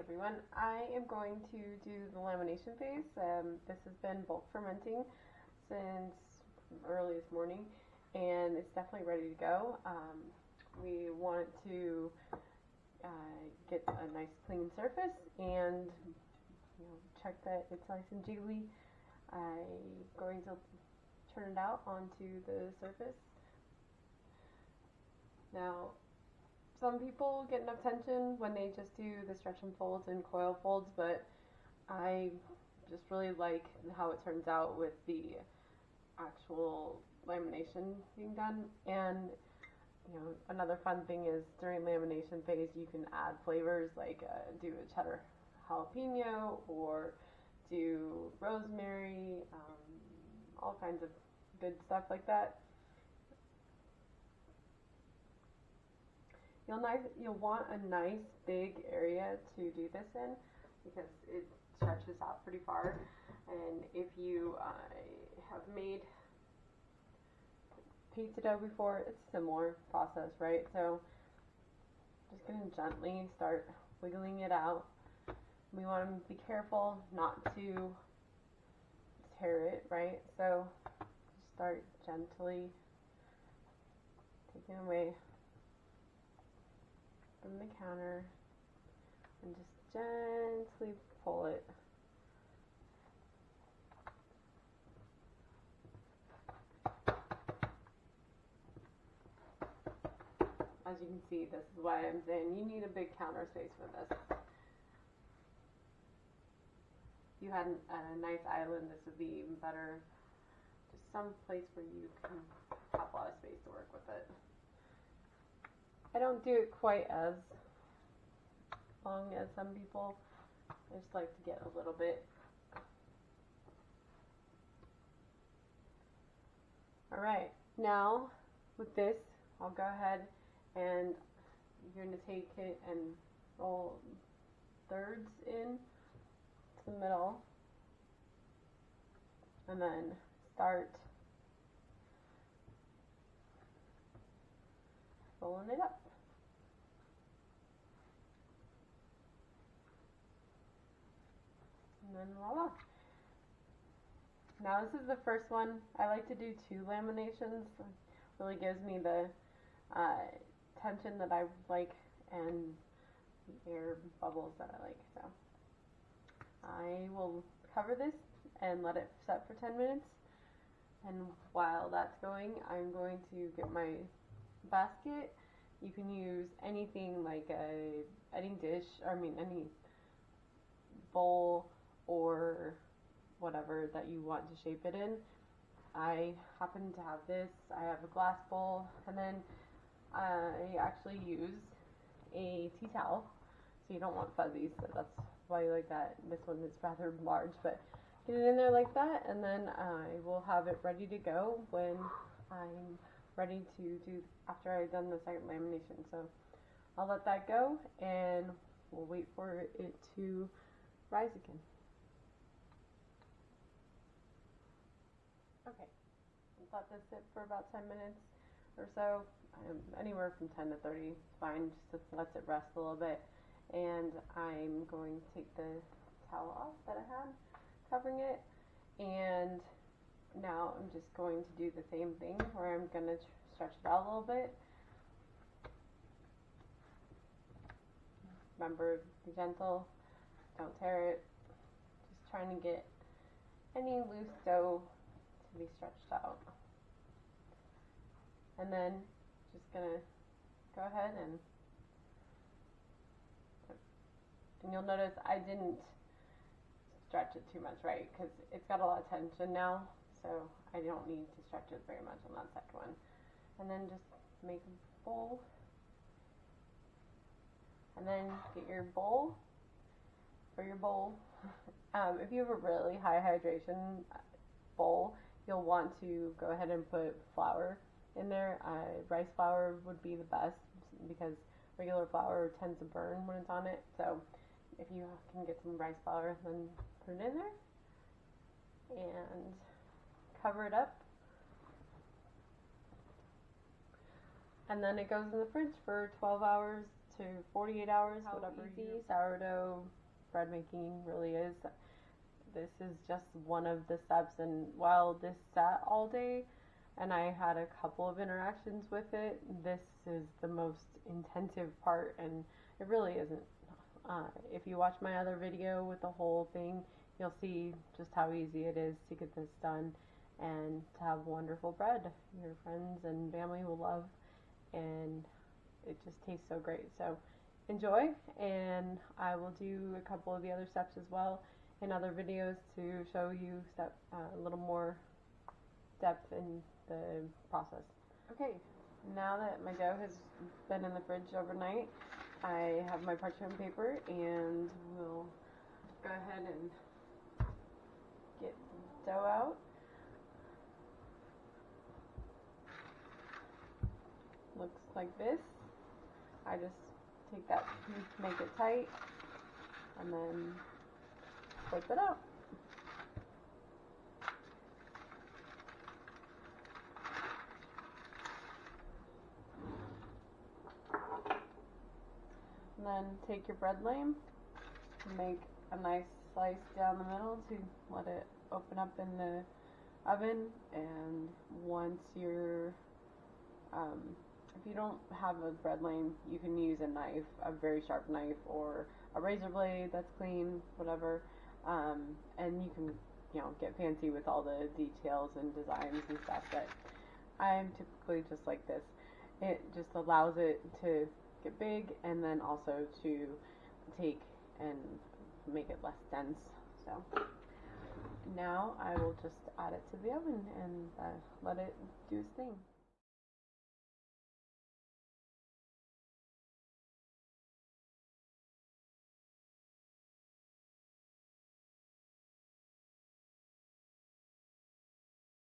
everyone. I am going to do the lamination phase. This has been bulk fermenting since early this morning, and it's definitely ready to go. We want to get a nice clean surface and check that it's nice and jiggly. I'm going to turn it out onto the surface. Now, some people get enough tension when they just do the stretch and folds and coil folds, but I just really like how it turns out with the actual lamination being done. And another fun thing is during lamination phase you can add flavors, like do a cheddar jalapeno or do rosemary, all kinds of good stuff like that. You'll want a nice big area to do this in because it stretches out pretty far. And if you have made pizza dough before, it's a similar process, right? So just going to gently start wiggling it out. We want to be careful not to tear it, right? So just start gently taking away from the counter and just gently pull it. As you can see, this is why I'm saying you need a big counter space for this. If you had a nice island, this would be even better. Just some place where you can have a lot of space to work with it. I don't do it quite as long as some people. I just like to get a little bit. Alright, now with this, I'll go ahead and you're going to take it and roll thirds in to the middle and then start rolling it up. And then voila. Now this is the first one. I like to do 2 laminations. It really gives me the tension that I like and the air bubbles that I like. So I will cover this and let it set for 10 minutes. And while that's going, I'm going to get my basket. You can use anything like any dish, any bowl or whatever that you want to shape it in. I happen to have this. I have a glass bowl, and then I actually use a tea towel, so you don't want fuzzies, so that's why you like that. This one is rather large, but get it in there like that, and then I will have it ready to go when I'm ready to do after I've done the second lamination. So I'll let that go and we'll wait for it to rise again. Okay, let this sit for about 10 minutes or so, anywhere from 10 to 30 is fine, just to let it rest a little bit. And I'm going to take the towel off that I had covering it, and now I'm just going to do the same thing where I'm going to stretch it out a little bit. Remember, be gentle, don't tear it. Just trying to get any loose dough to be stretched out. And then just going to go ahead and you'll notice I didn't stretch it too much, right? Because it's got a lot of tension now. So I don't need to stretch it very much on that second one. And then just make a bowl. And then get your bowl for your bowl. If you have a really high hydration bowl, you'll want to go ahead and put flour in there. Rice flour would be the best because regular flour tends to burn when it's on it. So if you can get some rice flour, then put it in there. And cover it up, and then it goes in the fridge for 12 hours to 48 hours, whatever. Easy sourdough bread making really is. This is just one of the steps, and while this sat all day and I had a couple of interactions with it, this is the most intensive part, and it really isn't. If you watch my other video with the whole thing, you'll see just how easy it is to get this done and to have wonderful bread your friends and family will love, and it just tastes so great. So enjoy, and I will do a couple of the other steps as well in other videos to show you a little more depth in the process. Okay, now that my dough has been in the fridge overnight, I have my parchment paper, and we'll go ahead and get the dough out. Looks like this. I just take that, make it tight, and then flip it out. And then take your bread lame, make a nice slice down the middle to let it open up in the oven. And once you're, if you don't have a bread lame, you can use a knife, a very sharp knife, or a razor blade that's clean, whatever. And you can, get fancy with all the details and designs and stuff, but I'm typically just like this. It just allows it to get big, and then also to take and make it less dense. So now I will just add it to the oven and let it do its thing.